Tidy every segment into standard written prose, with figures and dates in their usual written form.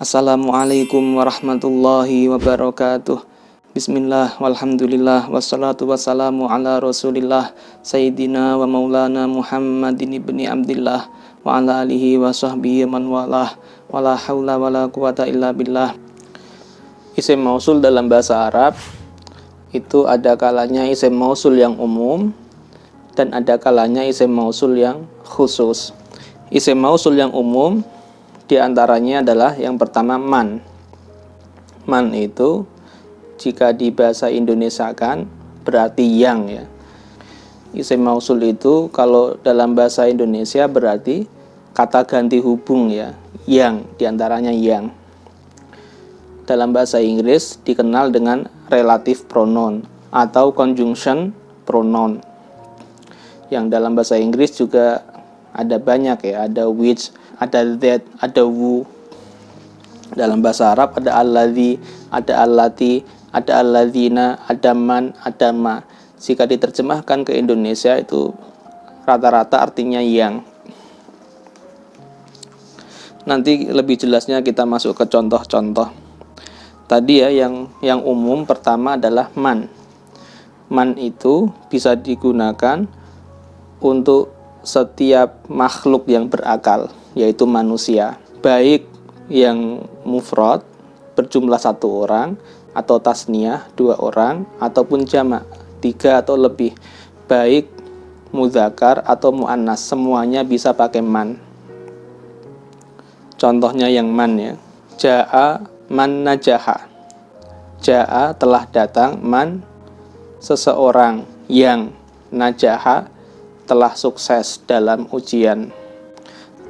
Assalamualaikum warahmatullahi wabarakatuh. Bismillah, walhamdulillah, wassalatu wassalamu ala rasulillah Sayyidina wa maulana Muhammadin ibni Abdillah wa ala alihi wa sahbihi man walah. Wala hawla wala quwata illa billah. Isim mausul dalam bahasa Arab itu ada kalanya isim mausul yang umum dan ada kalanya isim mausul yang khusus. Isim mausul yang umum di antaranya adalah yang pertama man. Man itu jika di bahasa Indonesia kan berarti yang ya. Isim mausul itu kalau dalam bahasa Indonesia berarti kata ganti hubung ya. Yang di antaranya yang. Dalam bahasa Inggris dikenal dengan relative pronoun atau conjunction pronoun. Yang dalam bahasa Inggris juga ada banyak ya, ada which, ada that, ada who. Dalam bahasa Arab ada alladzi, ada allati, ada alladzina, ada man, ada ma. Jika diterjemahkan ke Indonesia itu rata-rata artinya yang. Nanti lebih jelasnya kita masuk ke contoh-contoh. Tadi ya yang umum pertama adalah man. Man itu bisa digunakan untuk setiap makhluk yang berakal, yaitu manusia, baik yang mufrad berjumlah 1 orang atau tasniyah 2 orang ataupun jamak 3 atau lebih, baik mudzakar atau muannas, semuanya bisa pakai man. Contohnya yang man ya, jaa man najaha. Jaa telah datang, man seseorang yang, najaha telah sukses dalam ujian.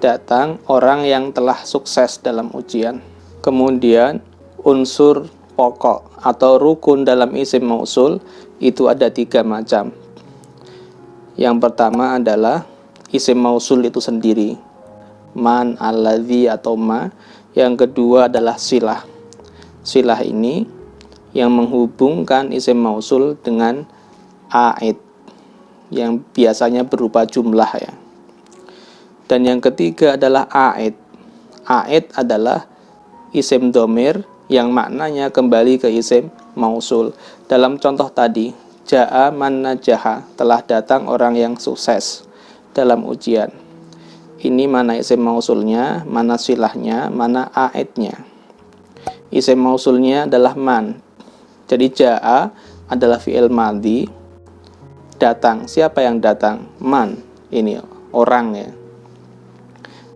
Datang orang yang telah sukses dalam ujian. Kemudian unsur pokok atau rukun dalam isim mausul itu ada 3 macam. Yang pertama adalah isim mausul itu sendiri, man, alladzi atau ma. Yang kedua adalah silah. Silah ini yang menghubungkan isim mausul dengan aid yang biasanya berupa jumlah ya. Dan yang ketiga adalah aid. Aid adalah isim dhamir yang maknanya kembali ke isim mausul. Dalam contoh tadi, jaa man najaha, telah datang orang yang sukses dalam ujian. Ini mana isim mausulnya, mana silahnya, mana aidnya. Isim mausulnya adalah man. Jadi jaa adalah fi'il madhi, datang. Siapa yang datang? Man. Ini orang ya.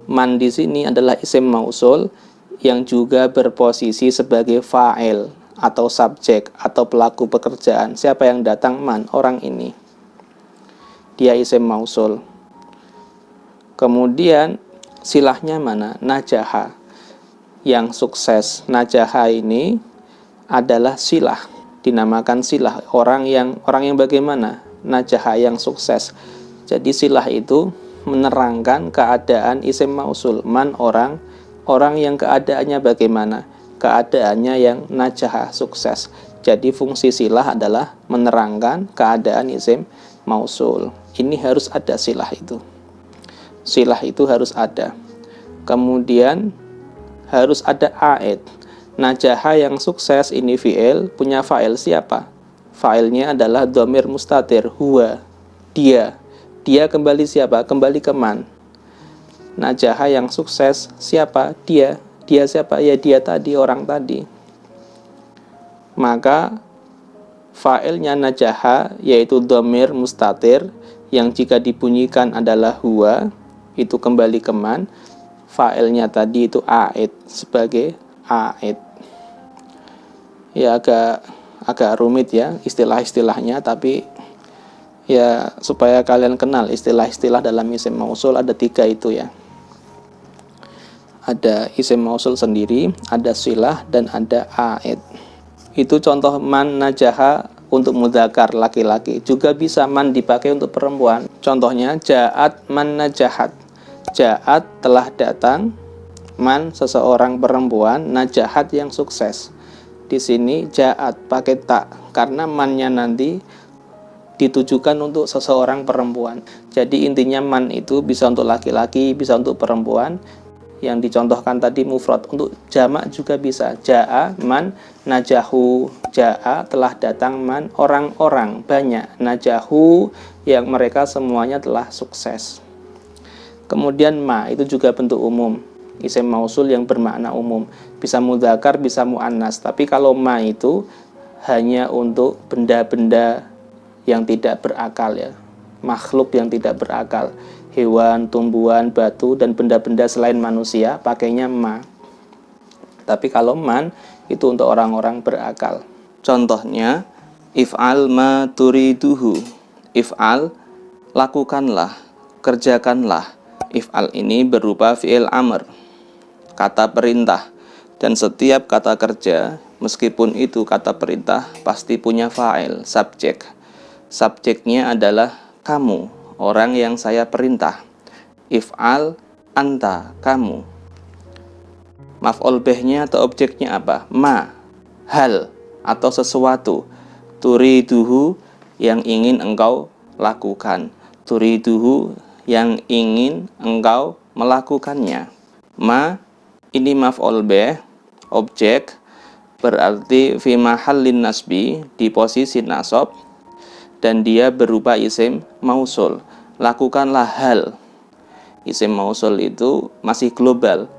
Man di sini adalah isim mausul yang juga berposisi sebagai fa'il atau subjek atau pelaku pekerjaan. Siapa yang datang? Man, orang ini. Dia isim mausul. Kemudian silahnya mana? Najaha. Yang sukses. Najaha ini adalah silah. Dinamakan silah. Orang yang bagaimana? Najaha, yang sukses. Jadi silah itu menerangkan keadaan isim mausul. Man, orang yang keadaannya bagaimana? Keadaannya yang najaha, sukses. Jadi fungsi silah adalah menerangkan keadaan isim mausul. Ini harus ada silah itu. Silah itu harus ada. Kemudian harus ada aid. Najaha yang sukses ini fi'il, punya fa'il siapa? Fa'ilnya adalah dhamir mustatir, huwa, dia. Dia kembali siapa? Kembali ke man. Najaha yang sukses siapa? Dia. Dia siapa? Ya dia tadi, orang tadi. Maka fa'ilnya najaha yaitu dhamir mustatir yang jika dibunyikan adalah huwa, itu kembali ke man. Fa'ilnya tadi itu aid, sebagai aid. Ya agak rumit ya istilah-istilahnya, tapi ya supaya kalian kenal istilah-istilah dalam isim mausul ada 3 itu ya. Ada isim mausul sendiri, ada silah, dan ada aid. Itu contoh man najaha untuk mudzakar laki-laki. Juga bisa man dipakai untuk perempuan. Contohnya ja'at man najahat. Ja'at telah datang, man seseorang perempuan, najahat yang sukses. Di sini ja'at pakai tak karena mannya nanti ditujukan untuk seseorang perempuan. Jadi intinya man itu bisa untuk laki-laki, bisa untuk perempuan. yang dicontohkan tadi mufrad. Untuk jamak juga bisa. Ja'a man najahu. Ja'a telah datang man orang-orang banyak. Najahu yang mereka semuanya telah sukses. Kemudian ma itu juga bentuk umum. Isim mausul yang bermakna umum. Bisa mudzakkar, bisa muannas. Tapi kalau ma itu hanya untuk benda-benda yang tidak berakal ya. Makhluk yang tidak berakal. Hewan, tumbuhan, batu, dan benda-benda selain manusia pakainya ma. Tapi kalau man itu untuk orang-orang berakal. Contohnya, if'al ma turiduhu. If'al, lakukanlah, kerjakanlah. If'al ini berupa fi'il amr, kata perintah. Dan setiap kata kerja, meskipun itu kata perintah, pasti punya fa'il, subjek. Subjeknya adalah kamu, orang yang saya perintah. If'al anta, kamu. Maf'ul bihnya atau objeknya apa? Ma, hal atau sesuatu. Turiduhu, yang ingin engkau lakukan. Turiduhu, yang ingin engkau melakukannya. Ma, ini maf'ul bih, objek, berarti fi mahallin nasbi, di posisi nasab, dan dia berupa isim mausul. Lakukanlah hal. Isim mausul itu masih global,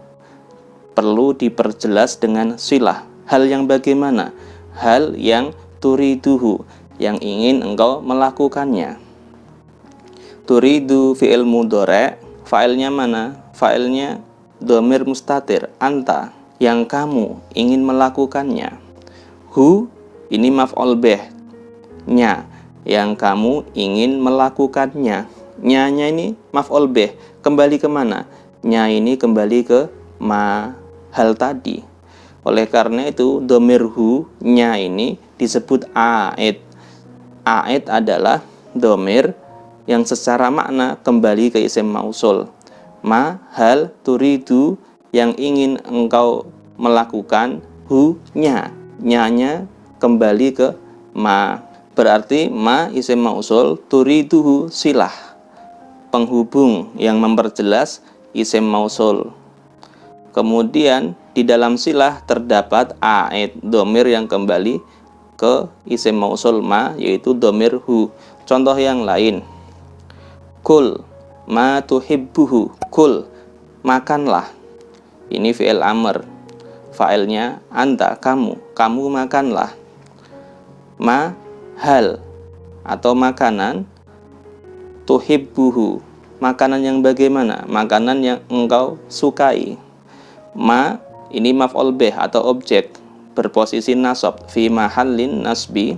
perlu diperjelas dengan silah. Hal yang bagaimana? Hal yang turiduhu, yang ingin engkau melakukannya. Turidu fi'il mudhari', fa'ilnya mana? Fa'ilnya dhamir mustatir, anta, yang kamu ingin melakukannya. Hu, ini maf'ul bih, nya, yang kamu ingin melakukannya. Nya-nya ini maf'ul bih, kembali ke mana? Nya ini kembali ke ma, hal tadi. Oleh karena itu dhamir hu, nya ini disebut a'id. A'id adalah dhamir yang secara makna kembali ke isim mausul. Ma, hal, turidu, yang ingin engkau melakukan. Hu, nya, nya kembali ke ma. Berarti ma isim mausul, turiduhu silah, penghubung yang memperjelas isim mausul. Kemudian di dalam silah terdapat a'id, dhamir yang kembali ke isim mausul ma, yaitu dhamir hu. Contoh yang lain, kul ma tuhibbuhu. Kul, makanlah. Ini fi'il amr, fa'ilnya anta, kamu makanlah. Ma, hal atau makanan. Tuhibbuhu, makanan yang bagaimana? Makanan yang engkau sukai. Ma, ini maf'ul bih atau objek, berposisi nasab, fi mahallin nasbi.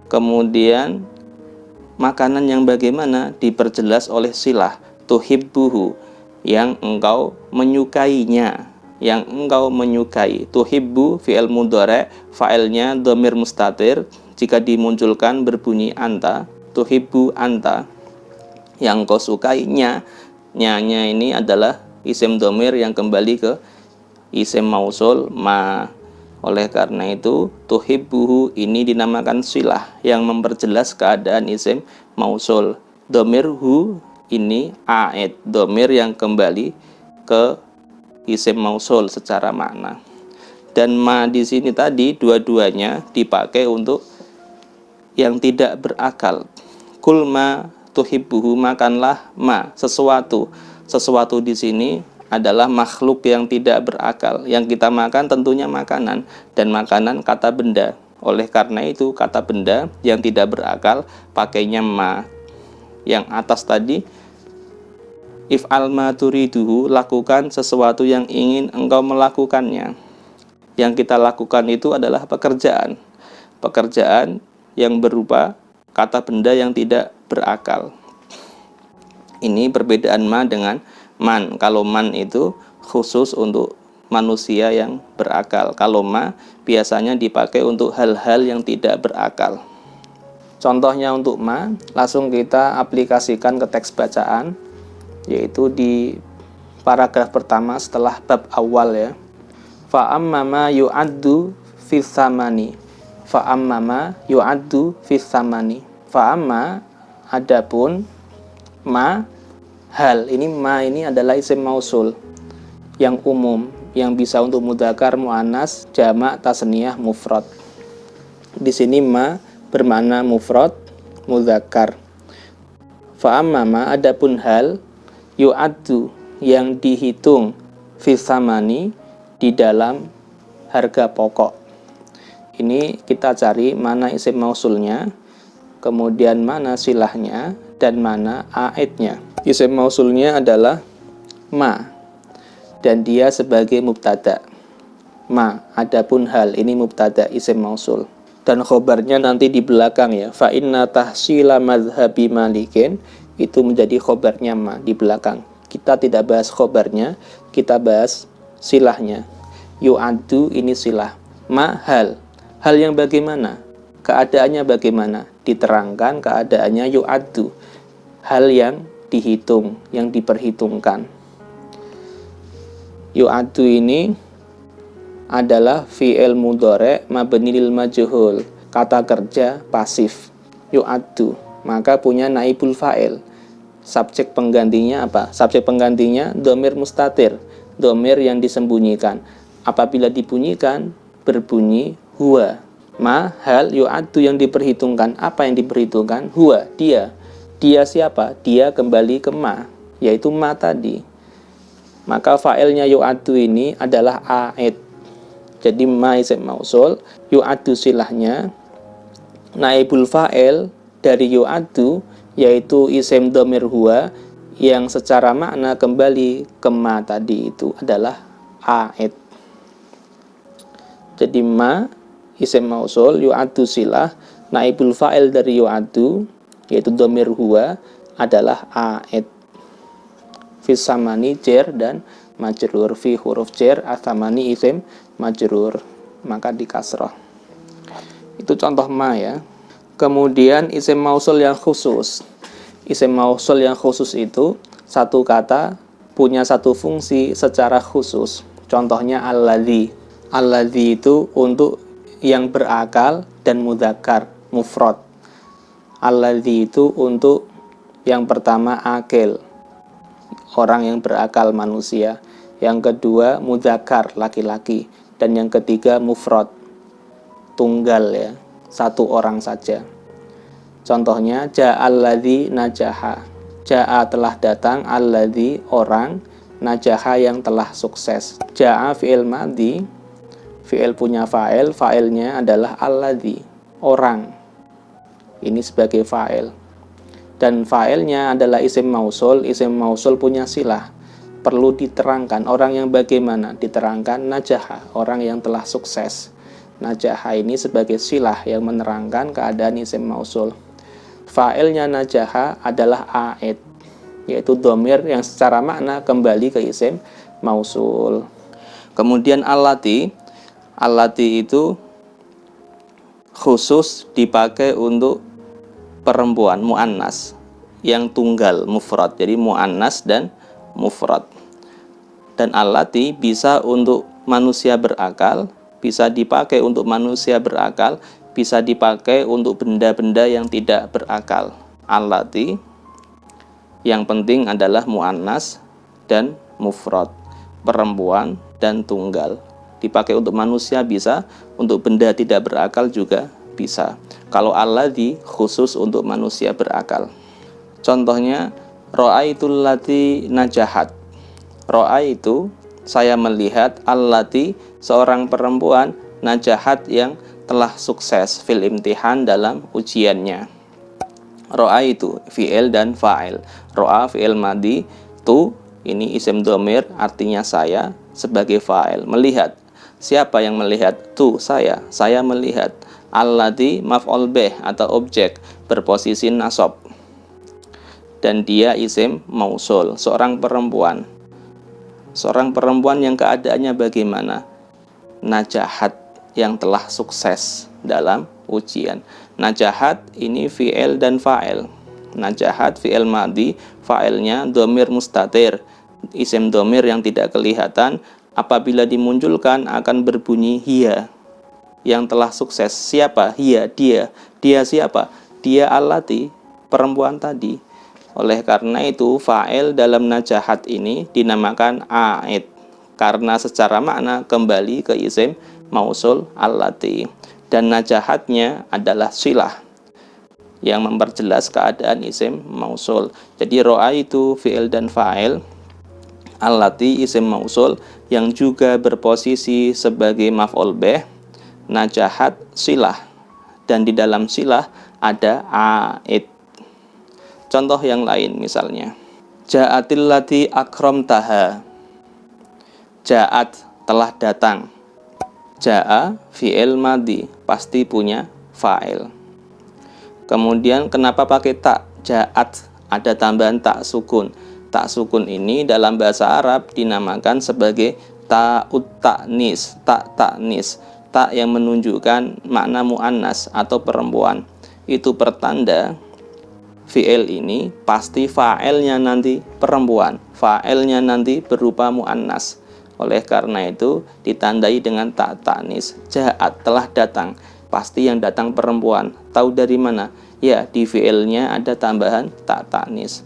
Kemudian makanan yang bagaimana diperjelas oleh silah, tuhibbuhu, yang engkau menyukainya, yang engkau menyukai. Tuhibbu fi'il mudhari', fa'ilnya dhamir mustatir, jika dimunculkan berbunyi anta. Tuhibbu anta, yang kau sukai. Nya ini adalah isim dhamir yang kembali ke isim mausul ma. Oleh karena itu tuhibbuhu ini dinamakan silah yang memperjelas keadaan isim mausul. Dhamir hu ini a'id, dhamir yang kembali ke isim mausul secara makna. Dan ma di sini tadi dua-duanya dipakai untuk yang tidak berakal. Kul ma tuhibbuhu, makanlah ma, sesuatu. Sesuatu di sini adalah makhluk yang tidak berakal. Yang kita makan tentunya makanan, dan makanan kata benda. Oleh karena itu kata benda yang tidak berakal pakainya ma. Yang atas tadi, if'al ma turiduhu, lakukan sesuatu yang ingin engkau melakukannya. Yang kita lakukan itu adalah pekerjaan. Pekerjaan yang berupa kata benda yang tidak berakal. Ini perbedaan ma dengan man. Kalau man itu khusus untuk manusia yang berakal. Kalau ma biasanya dipakai untuk hal-hal yang tidak berakal. Contohnya untuk ma, langsung kita aplikasikan ke teks bacaan, yaitu di paragraf pertama setelah bab awal ya. Fa'amma ma yu'addu fi tsamani. Fa'amma ma yu'addu fi tsamani. Fa'amma, adapun ma, hal. Ini ma ini adalah isim mausul yang umum, yang bisa untuk mudzakkar, muannas, jamak, tasniyah, mufrad. Di sini ma bermakna mufrad, mudzakkar. Fa amma adapun hal yu'addu yang dihitung fi tsamani di dalam harga pokok. Ini kita cari mana isim mausulnya, kemudian mana silahnya, dan mana aidnya. Isim mausulnya adalah ma, dan dia sebagai mubtada. Ma, adapun hal, ini mubtada isim mausul. Dan khobarnya nanti di belakang ya. Fa inna tahsila madhabi malikin, itu menjadi khobarnya ma di belakang. Kita tidak bahas khobarnya, kita bahas silahnya. Yu'addu ini silah. Ma hal. Hal yang bagaimana? Keadaannya bagaimana? Diterangkan keadaannya yu'addu. Hal yang dihitung, yang diperhitungkan. Yu'addu ini adalah fi'il mudhari' mabni lil majhul, kata kerja pasif. Yu'addu, maka punya naibul fa'il. Subjek penggantinya apa? Subjek penggantinya dhamir mustatir, dhamir yang disembunyikan. Apabila dibunyikan, berbunyi huwa. Ma hal yu'addu yang diperhitungkan. Apa yang diperhitungkan? Huwa, dia. Dia siapa? Dia kembali ke ma, yaitu ma tadi. Maka fa'ilnya yu'addu ini adalah aid. Jadi ma isim mausul, yu'addu silahnya, naibul fa'il dari yu'addu yaitu isim dhamir huwa yang secara makna kembali ke ma tadi itu adalah aid. Jadi ma isim mausul, yu'addu silah, naibul fa'il dari yu'addu yaitu dhamir huwa adalah aid. Fi samani jar dan majrur, fi huruf jar, atsamani isim majrur, maka di kasrah. Itu contoh ma ya. Kemudian isim mausul yang khusus. Isim mausul yang khusus itu satu kata punya satu fungsi secara khusus. Contohnya alladzi. Alladzi itu untuk yang berakal dan mudzakkar, mufrad. Alladzi itu untuk yang pertama akil, orang yang berakal manusia. Yang kedua mudzakkar, laki-laki. Dan yang ketiga mufrad, tunggal ya, satu orang saja. Contohnya ja'alladzi najaha. Ja'a telah datang, alladzi orang, najaha yang telah sukses. Ja'a fi'il madhi, fi'il punya fa'il, fa'ilnya adalah alladzi, orang. Ini sebagai fa'il. Dan fa'ilnya adalah isim mausul. Isim mausul punya silah, perlu diterangkan orang yang bagaimana. Diterangkan najaha, orang yang telah sukses. Najaha ini sebagai silah yang menerangkan keadaan isim mausul. Fa'ilnya najaha adalah aid, yaitu dhamir yang secara makna kembali ke isim mausul. Kemudian allati, allati itu khusus dipakai untuk perempuan, muannas, yang tunggal, mufrad. Jadi muannas dan mufrad. Dan allati bisa untuk manusia berakal, bisa dipakai untuk manusia berakal, bisa dipakai untuk benda-benda yang tidak berakal. Allati yang penting adalah muannas dan mufrad, perempuan dan tunggal. Dipakai untuk manusia bisa, untuk benda tidak berakal juga bisa. Kalau alladzi khusus untuk manusia berakal. Contohnya ra'aitul lati najahat. Ra'a itu saya melihat, allati seorang perempuan, najahat yang telah sukses fil imtihan dalam ujiannya. Ra'a itu fi'il dan fa'il. Ra'a fi'il madhi, tu ini isim dhamir artinya saya sebagai fa'il. Melihat. Siapa yang melihat? Tu, saya melihat. Alladzi maf'ul bih atau objek berposisi nasab. Dan dia isim mausul, seorang perempuan. Seorang perempuan yang keadaannya bagaimana? Najahat, yang telah sukses dalam ujian. Najahat ini fi'il dan fa'il. Najahat fi'il madhi, fa'ilnya dhamir mustatir, isim dhamir yang tidak kelihatan. Apabila dimunculkan akan berbunyi hiya, yang telah sukses. Siapa? Hiya, dia. Dia siapa? Dia allati, perempuan tadi. Oleh karena itu fa'il dalam najahat ini dinamakan aid, karena secara makna kembali ke isim mausul allati. Dan najahatnya adalah silah yang memperjelas keadaan isim mausul. Jadi ro'a itu fi'il dan fa'il, allati isim mausul yang juga berposisi sebagai maf'ul bih, najahat silah, dan di dalam silah ada aid. Contoh yang lain misalnya, ja'atil lati akramtaha. Ja'at telah datang. Ja'a fi'il madhi, pasti punya fa'il. Kemudian kenapa pakai tak? Ja'at, ada tambahan tak sukun. Tak sukun ini dalam bahasa Arab dinamakan sebagai ta'ut ta'nis, tak ta'nis, tak yang menunjukkan makna mu'annas atau perempuan. Itu pertanda fi'il ini pasti fa'ilnya nanti perempuan, fa'ilnya nanti berupa mu'annas. Oleh karena itu ditandai dengan tak ta'nis. Ja'at telah datang, pasti yang datang perempuan. Tahu dari mana? Ya, di fi'ilnya ada tambahan tak ta'nis.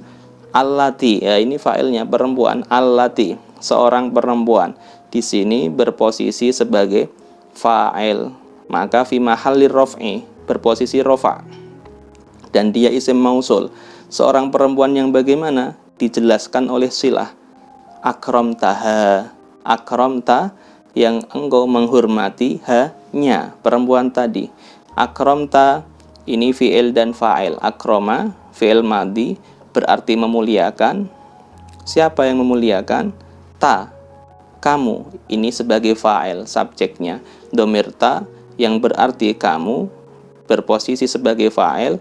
Allati, ya ini fa'ilnya perempuan. Allati, seorang perempuan. Di sini berposisi sebagai fa'il. Maka fi mahalli raf'i, berposisi rofa. Dan dia isim mausul. Seorang perempuan yang bagaimana? Dijelaskan oleh silah. Akramtaha. Akramta yang engkau menghormati, nya perempuan tadi. Akramta ini fi'il dan fa'il. Akrama fi'il madhi berarti memuliakan. Siapa yang memuliakan? Ta, kamu, ini sebagai fa'il, subjeknya. Dhamir ta yang berarti kamu berposisi sebagai fa'il.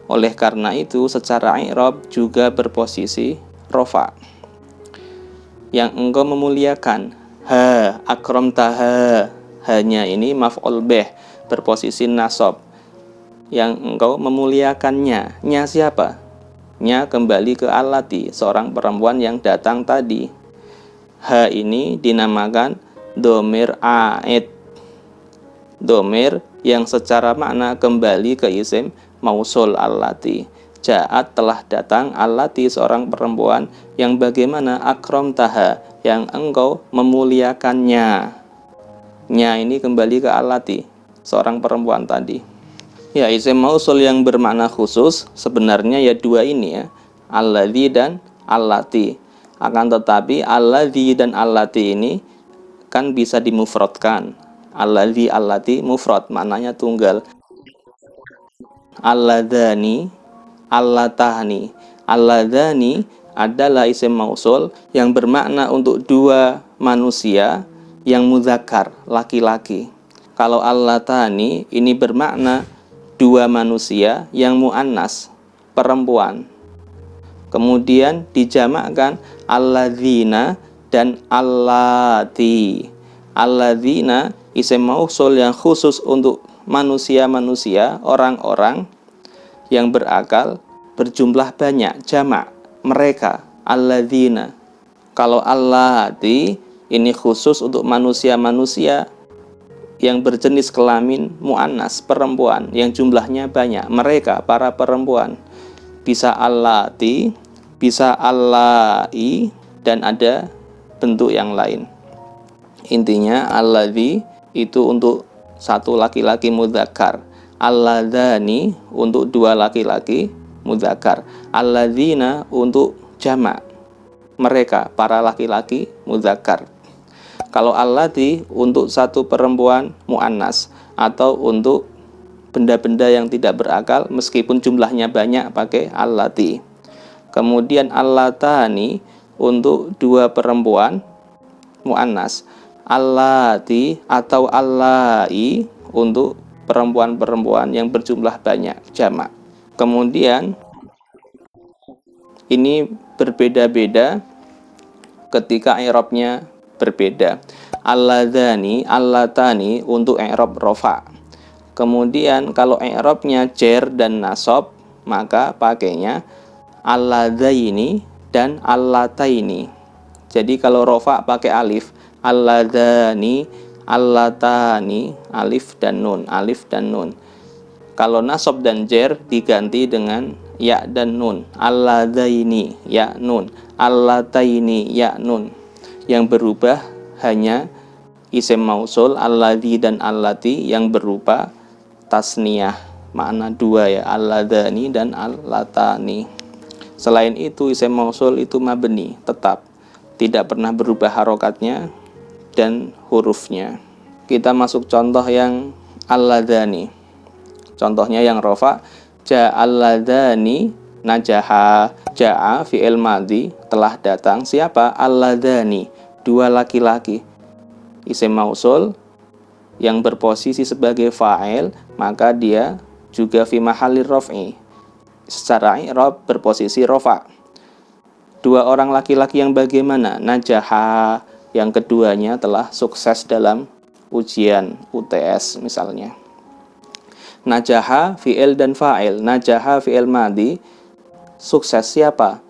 Oleh karena itu secara i'rab juga berposisi rofa. Yang engkau memuliakan, akramtaha, hanya ini maf'ul bih berposisi nasab. Yang engkau memuliakannya, nya siapa? Nya kembali ke allati, seorang perempuan yang datang tadi. Ini dinamakan dhamir aid, dhamir yang secara makna kembali ke isim mausul allati. Ja'at telah datang, allati seorang perempuan yang bagaimana? Akramtaha, yang engkau memuliakannya. Nya ini kembali ke allati, seorang perempuan tadi. Ya, isim mausul yang bermakna khusus sebenarnya ya dua ini ya, alladzi dan allati. Akan tetapi alladzi dan allati ini kan bisa dimufradkan. Alladzi, allati mufrad, maknanya tunggal. Alladzani, allatahni. Alladzani adalah isim mausul yang bermakna untuk dua manusia yang mudzakkar, laki-laki. Kalau allatani ini bermakna dua manusia yang muannas, perempuan. Kemudian dijamakkan alladzina dan allati. Alladzina isim mausul yang khusus untuk manusia-manusia, orang-orang yang berakal, berjumlah banyak, jamak, mereka, alladzina. Kalau allati ini khusus untuk manusia-manusia yang berjenis kelamin muannas, perempuan, yang jumlahnya banyak, mereka, para perempuan. Bisa allati, bisa allai, dan ada bentuk yang lain. Intinya alladzi itu untuk satu laki-laki mudzakkar, alladzani untuk dua laki-laki mudzakkar, alladzina untuk jamak, mereka, para laki-laki mudzakkar. Kalau allati untuk satu perempuan muannas, atau untuk benda-benda yang tidak berakal meskipun jumlahnya banyak pakai allati. Kemudian allatani untuk dua perempuan muannas, allati atau allai untuk perempuan-perempuan yang berjumlah banyak, jamak. Kemudian ini berbeda-beda ketika i'rabnya berbeda. Alladzani, allatani untuk i'rab rofa. Kemudian kalau i'rabnya jar dan nasab, maka pakainya alladzaini dan allataini. Jadi kalau rofa pakai alif, alladzani, allatani, alif dan nun, alif dan nun. Kalau nasab dan jar diganti dengan ya dan nun, alladzaini, ya nun, allataini, ya nun. Yang berubah hanya isim mausul alladzi dan allati yang berupa tasniyah, makna dua ya, alladzani dan allatani. Selain itu isim mausul itu mabni, tetap tidak pernah berubah harokatnya dan hurufnya. Kita masuk contoh yang alladzani. Contohnya yang rofa, ja'alladzani najaha. Ja'a fi'il madhi, telah datang siapa? Alladzani, dua laki-laki. Isim mausul yang berposisi sebagai fa'il, maka dia juga fi mahallir raf'i. Secara i'rab berposisi rofa. Dua orang laki-laki yang bagaimana? Najaha, yang keduanya telah sukses dalam ujian UTS misalnya. Najaha fi'il dan fa'il. Najaha fi'il madhi, sukses siapa?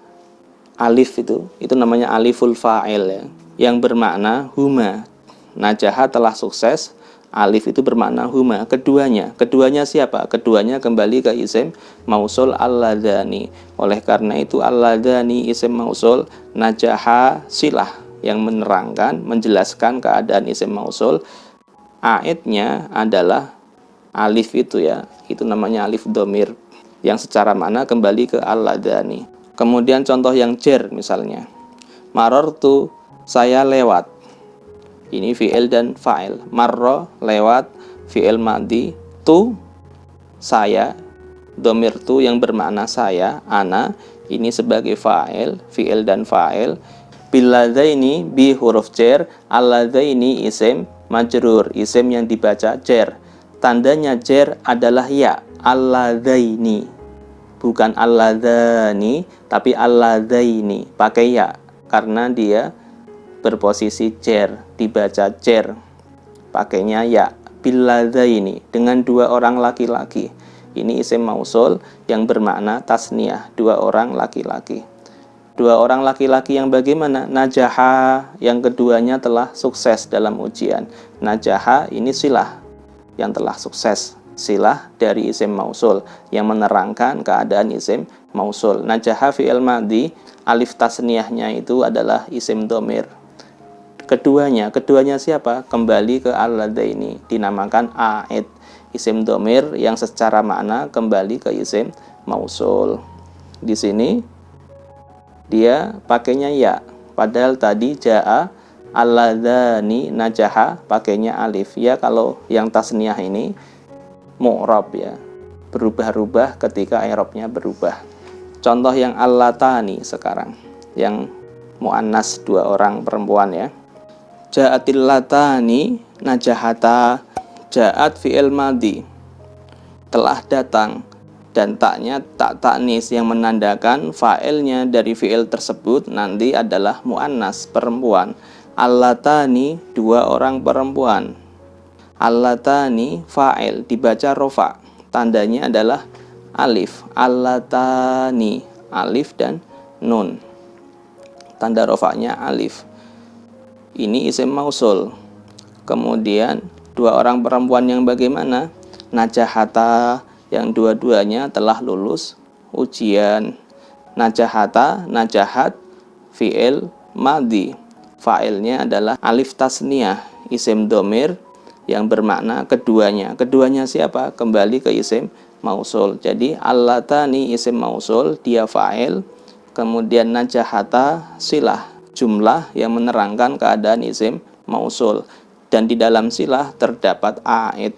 Alif itu namanya aliful fa'il ya, yang bermakna huma. Najaha telah sukses, alif itu bermakna huma, keduanya siapa? Keduanya kembali ke isim mausul alladzani. Oleh karena itu alladzani isim mausul, najaha silah yang menerangkan, menjelaskan keadaan isim mausul. Aidnya adalah alif itu ya, itu namanya alif dhamir yang secara makna kembali ke alladzani. Kemudian contoh yang jar misalnya, marartu, saya lewat. Ini fi'il dan fa'il. Marra, lewat, fi'il madhi. Tu, saya. Dhamir tu yang bermakna saya, ana. Ini sebagai fa'il, fi'il dan fa'il. Billadzaini bi huruf jar. Alladzaini isim majrur, isim yang dibaca jar. Tandanya jar adalah ya. Alladzaini, bukan alladzani, tapi alladzaini, pakai ya, karena dia berposisi jar, dibaca jar, pakainya ya. Billadzaini, dengan dua orang laki-laki. Ini isim mausul yang bermakna tasniyah, dua orang laki-laki. Dua orang laki-laki yang bagaimana? Najaha, yang keduanya telah sukses dalam ujian. Najaha ini silah yang telah sukses, silah dari isim mausul yang menerangkan keadaan isim mausul. Najaha fi'il madhi, alif tasniyahnya itu adalah isim dhamir. Keduanya siapa? Kembali ke alladzaini, dinamakan aid, isim dhamir yang secara makna kembali ke isim mausul. Di sini dia pakainya ya, padahal tadi ja'a alladzani najaha pakainya alif ya. Kalau yang tasniyah ini mu'rab ya, berubah-ubah ketika i'rabnya berubah. Contoh yang allatani sekarang, yang muannas, dua orang perempuan ya. Ja'atil latani najahata. Ja'at fi'il madhi, telah datang, dan taknya tak taknis yang menandakan fa'ilnya dari fi'il tersebut nanti adalah muannas, perempuan. Allatani, dua orang perempuan. Allatani fa'il, dibaca rofa, tandanya adalah alif. Allatani, alif dan nun, tanda rofanya alif. Ini isim mausul. Kemudian dua orang perempuan yang bagaimana? Najahata, yang dua-duanya telah lulus ujian. Najahata, najahat fi'il madhi, fa'ilnya adalah alif tasniyah, isim dhamir yang bermakna keduanya. Keduanya siapa? Kembali ke isim mausul. Jadi allatani isim mausul, dia fa'il. Kemudian najahata silah, jumlah yang menerangkan keadaan isim mausul. Dan di dalam silah terdapat aid,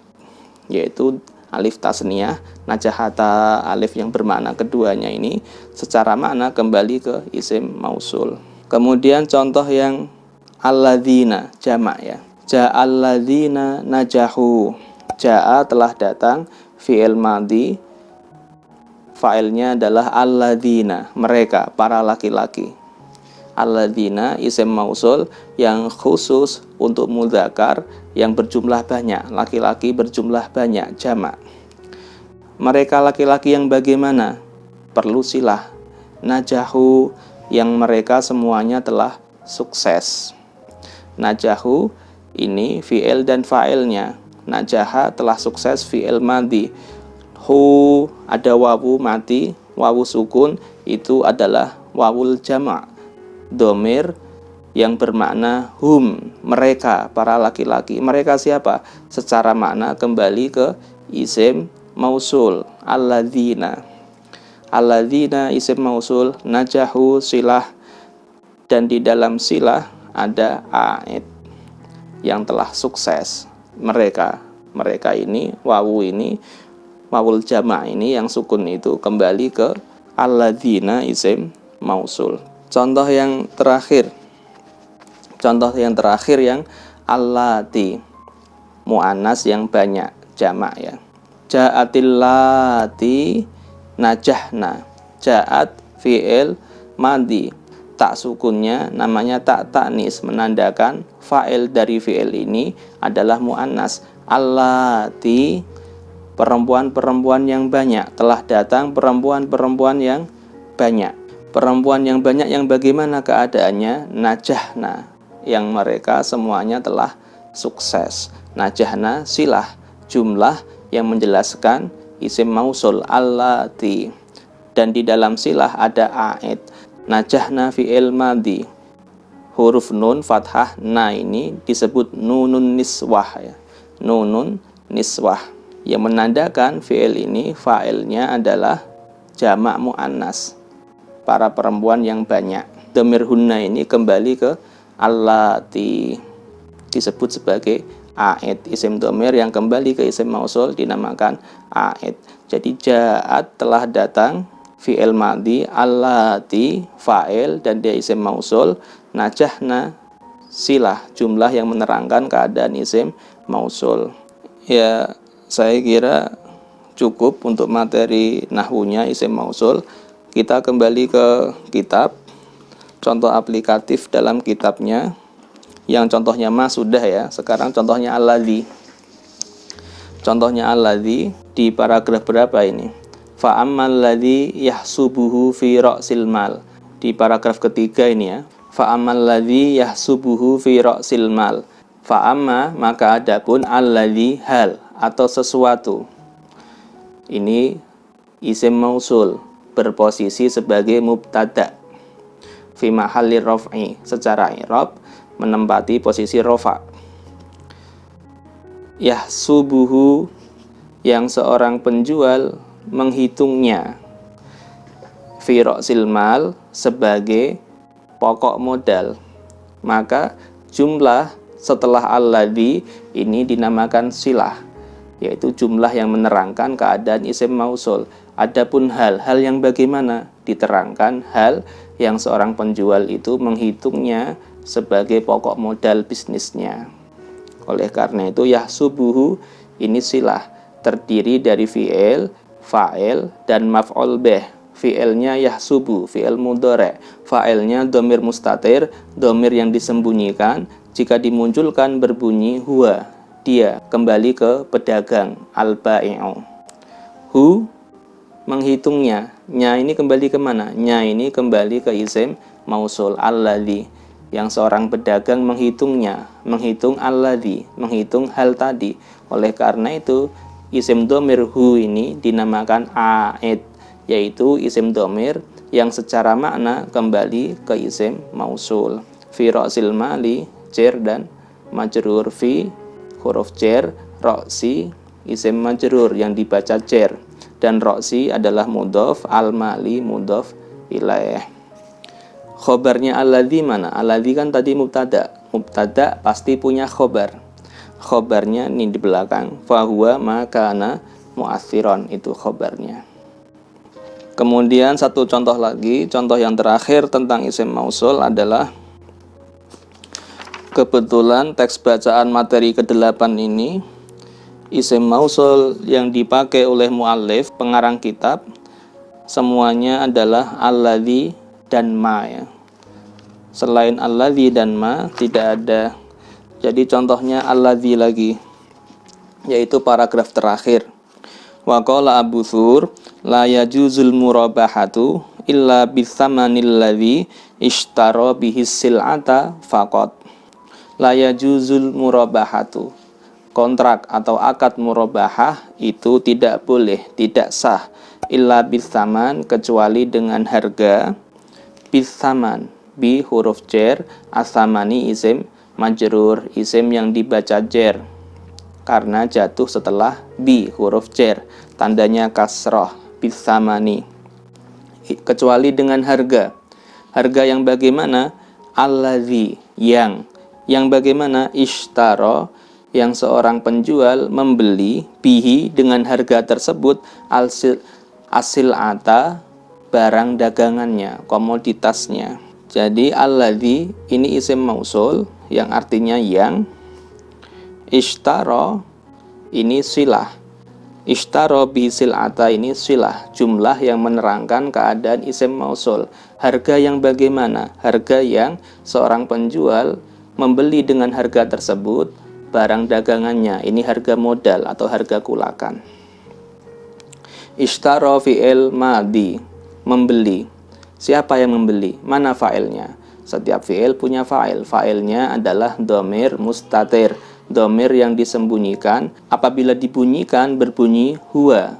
yaitu alif tasniyah. Najahata, alif yang bermakna keduanya ini secara makna kembali ke isim mausul. Kemudian contoh yang alladzina, jamak ya. Ja'alladzina najahu. Ja'a telah datang, fi'il madhi, fa'ilnya adalah alladzina, mereka, para laki-laki. Alladzina isim mausul yang khusus untuk mudzakar yang berjumlah banyak, laki-laki berjumlah banyak, jamak. Mereka laki-laki yang bagaimana? Perlu silah. Najahu, yang mereka semuanya telah sukses. Najahu ini fi'il dan fa'ilnya. Najaha telah sukses, fi'il madhi. Hu ada wawu mati, wawu sukun, itu adalah wawul jamak, dhamir yang bermakna hum, mereka, para laki-laki. Mereka siapa? Secara makna kembali ke isim mausul, alladzina. Alladzina isim mausul, najahu silah, dan di dalam silah ada aid yang telah sukses. Mereka ini, wawul jama' ini yang sukun itu kembali ke alladzina isim mausul. Contoh yang terakhir yang allati, mu'annas yang banyak, jamak ya. Ja'atil lati najahna. Ja'at fi'il madhi, tak sukunnya namanya tak ta'nis, menandakan fa'il dari fi'il ini adalah mu'annas. Allati, perempuan-perempuan yang banyak, telah datang perempuan-perempuan yang banyak. Perempuan yang banyak yang bagaimana keadaannya? Najahna, yang mereka semuanya telah sukses. Najahna silah, jumlah yang menjelaskan isim mausul allati, dan di dalam silah ada aid. Najahna fi'il madhi, huruf nun fathah na ini disebut nunun niswah ya. Nunun niswah yang menandakan fi'il ini fa'ilnya adalah jamak mu'annas, para perempuan yang banyak. Dhamir hunna ini kembali ke allati, disebut sebagai aid. Isim dhamir yang kembali ke isim mausul dinamakan aid. Jadi ja'at, telah datang, fi'il madhi, allati fa'il dan dia isim mausul, najahna silah, jumlah yang menerangkan keadaan isim mausul. Ya, saya kira cukup untuk materi nahwunya isim mausul. Kita kembali ke kitab, contoh aplikatif dalam kitabnya. Yang contohnya sudah ya, sekarang contohnya alladzi. Contohnya alladzi di paragraf berapa ini? Fa'ammal ladzi yahsubuhu fi ra'sil mal. Di paragraf ketiga ini ya. Fa'ammal ladzi yahsubuhu fi ra'sil mal. Fa'amma, maka adapun, alladzi hal atau sesuatu. Ini isim mausul berposisi sebagai mubtada fi mahalli raf'i, secara i'rab menempati posisi rafa. Yahsubuhu, yang seorang penjual menghitungnya, fi ra'sil mal, sebagai pokok modal, maka jumlah setelah alladzi ini dinamakan silah, yaitu jumlah yang menerangkan keadaan isim mausul. Adapun hal yang bagaimana? Diterangkan hal yang seorang penjual itu menghitungnya sebagai pokok modal bisnisnya. Oleh karena itu yahsubuhu ini silah, terdiri dari fi'il, fa'il, dan maf'ul bih. Fi'ilnya yahsubu, fi'il mudhari', fa'ilnya dhamir mustatir, dhamir yang disembunyikan. Jika dimunculkan berbunyi huwa, dia, kembali ke pedagang, al-ba'i'u. Hu, menghitungnya. Nya ini kembali ke mana? Nya ini kembali ke isim mausul alladzi, yang seorang pedagang menghitungnya, menghitung alladzi, menghitung hal tadi. Oleh karena itu isim dhamir hu ini dinamakan aid, yaitu isim dhamir yang secara makna kembali ke isim mausul. Fi ra'sil mali, jar dan majrur. Fi huruf jar, ra'si isim majrur yang dibaca jar, dan roksi adalah mudhof, al-mali mudhof ilaih. Khobarnya alladzi mana? Alladzi kan tadi mubtada. Mubtada pasti punya khobar. Khobarnya ini di belakang. Fahuwa makana mu'athiron, itu khobarnya. Kemudian satu contoh lagi, contoh yang terakhir tentang isim mausul adalah, kebetulan teks bacaan materi ke-8 ini isim mausul yang dipakai oleh muallif, pengarang kitab, semuanya adalah alladzi dan ma ya. Selain alladzi dan ma tidak ada. Jadi contohnya alladzi lagi, yaitu paragraf terakhir. Wa qala Abu Thur la yajuzul murabahatu illa bithamanil ladzi ishtara bihi sil'ata faqat. La yajuzul murabahatu, kontrak atau akad murabahah itu tidak boleh, tidak sah, illa bithaman, kecuali dengan harga, bithaman, bi huruf jar, as-samani isim majrur, isim yang dibaca jar karena jatuh setelah bi huruf jar, tandanya kasroh, bis-samani. Kecuali dengan harga. Harga yang bagaimana? Alladzi, yang bagaimana? Ishtaro, yang seorang penjual membeli bihi dengan harga tersebut asil-ata, barang dagangannya, komoditasnya. Jadi alladzi ini isim mausul yang artinya yang. Ishtaro ini silah. Ishtaro bi sil'ata ini silah, jumlah yang menerangkan keadaan isim mausul. Harga yang bagaimana? Harga yang seorang penjual membeli dengan harga tersebut barang dagangannya. Ini harga modal atau harga kulakan. Ishtaro fi'il madi, membeli. Siapa yang membeli? Mana fa'ilnya? Setiap fi'il punya fa'il. Fa'ilnya adalah dhamir mustatir, dhamir yang disembunyikan. Apabila dibunyikan berbunyi huwa,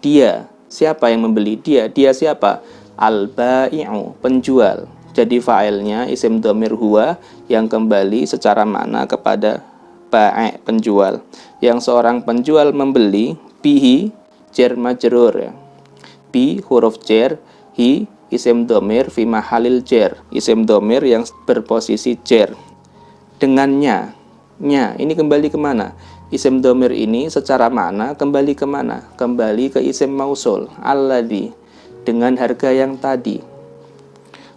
dia. Siapa yang membeli? Dia. Dia siapa? Al-ba'i'u, penjual. Jadi fa'ilnya isim dhamir huwa yang kembali secara makna kepada ba'i', penjual. Yang seorang penjual membeli bihi jar majrur ya. Bi huruf jar, hi isim dhamir fi mahalil jar, isim dhamir yang berposisi jar. Dengannya, nya ini kembali kemana? Isim dhamir ini secara makna kembali kemana? Kembali ke isim mausul alladzi, dengan harga yang tadi.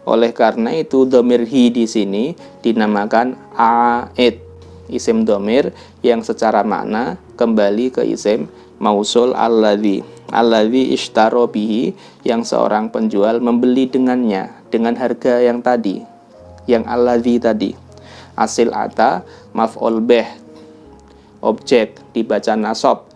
Oleh karena itu dhamir hi di sini dinamakan aid, isim dhamir yang secara makna kembali ke isim mausul alladzi. Alladzi ishtaro bihi, yang seorang penjual membeli dengannya, dengan harga yang tadi, yang alladzi tadi. Asil ata maf'ul bih, objek, dibaca nasab.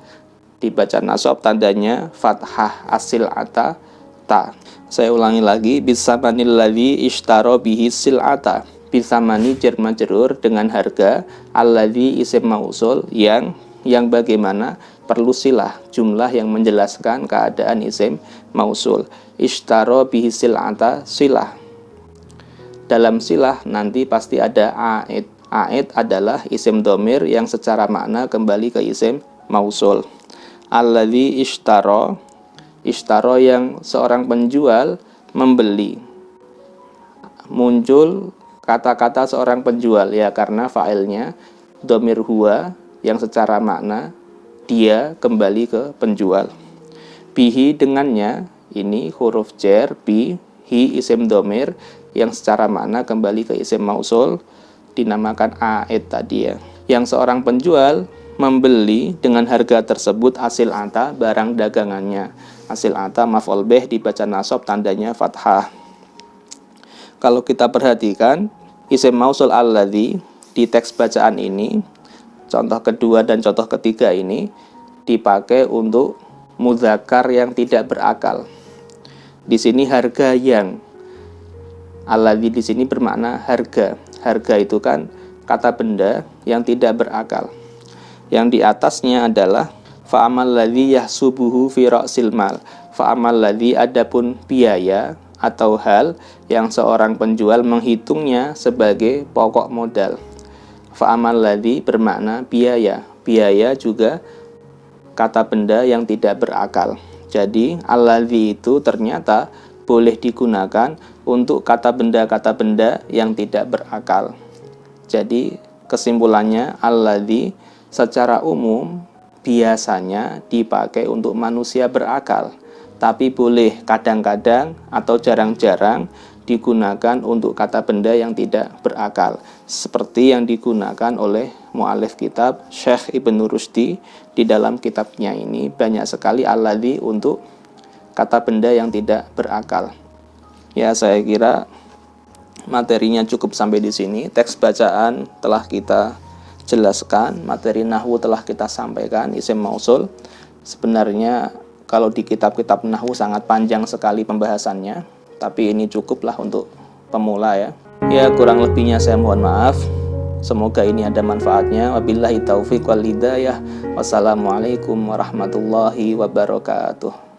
Dibaca nasab tandanya fathah, asil ata ta. Saya ulangi lagi, bisamanil ladzi ishtaro bihi sil'ata. Bisamani jar majrur dengan harga, alladzi isim mausul yang bagaimana? Perlu silah, jumlah yang menjelaskan keadaan isim mausul. Ishtaro bihi sil'ata, silah. Dalam silah nanti pasti ada aid. Aid adalah isim dhamir yang secara makna kembali ke isim mausul. Alladzi ishtaro, ishtaro yang seorang penjual membeli. Muncul kata-kata seorang penjual ya, karena fa'ilnya dhamir huwa yang secara makna dia kembali ke penjual. Bihi dengannya, ini huruf jar, bi, hi isim dhamir yang secara makna kembali ke isim mausul, dinamakan aid tadi ya. Yang seorang penjual membeli dengan harga tersebut asil ata, barang dagangannya. Asil ata maf'ul bih dibaca nasab tandanya fathah. Kalau kita perhatikan isim mausul alladzi di teks bacaan ini, contoh kedua dan contoh ketiga ini dipakai untuk mudzakkar yang tidak berakal. Di sini harga yang, alladzi di sini bermakna harga. Harga itu kan kata benda yang tidak berakal. Yang di atasnya adalah fa'amal ladzi yahsubuhu fi ra'sil mal. Fa'amal ladzi, adapun biaya atau hal yang seorang penjual menghitungnya sebagai pokok modal. Fa'amal ladzi bermakna biaya. Biaya juga kata benda yang tidak berakal. Jadi alladzi itu ternyata boleh digunakan untuk kata benda yang tidak berakal. Jadi kesimpulannya alladzi secara umum biasanya dipakai untuk manusia berakal, tapi boleh kadang-kadang atau jarang-jarang digunakan untuk kata benda yang tidak berakal, seperti yang digunakan oleh mu'alif kitab Syekh Ibnu Rushdi di dalam kitabnya ini. Banyak sekali alladzi untuk kata benda yang tidak berakal. Ya, saya kira materinya cukup sampai di sini. Teks bacaan telah kita jelaskan, materi nahwu telah kita sampaikan, isim mausul. Sebenarnya kalau di kitab-kitab nahwu sangat panjang sekali pembahasannya, tapi ini cukuplah untuk pemula ya. Ya, kurang lebihnya saya mohon maaf. Semoga ini ada manfaatnya. Wabillahi taufiq wal hidayah. Wassalamualaikum warahmatullahi wabarakatuh.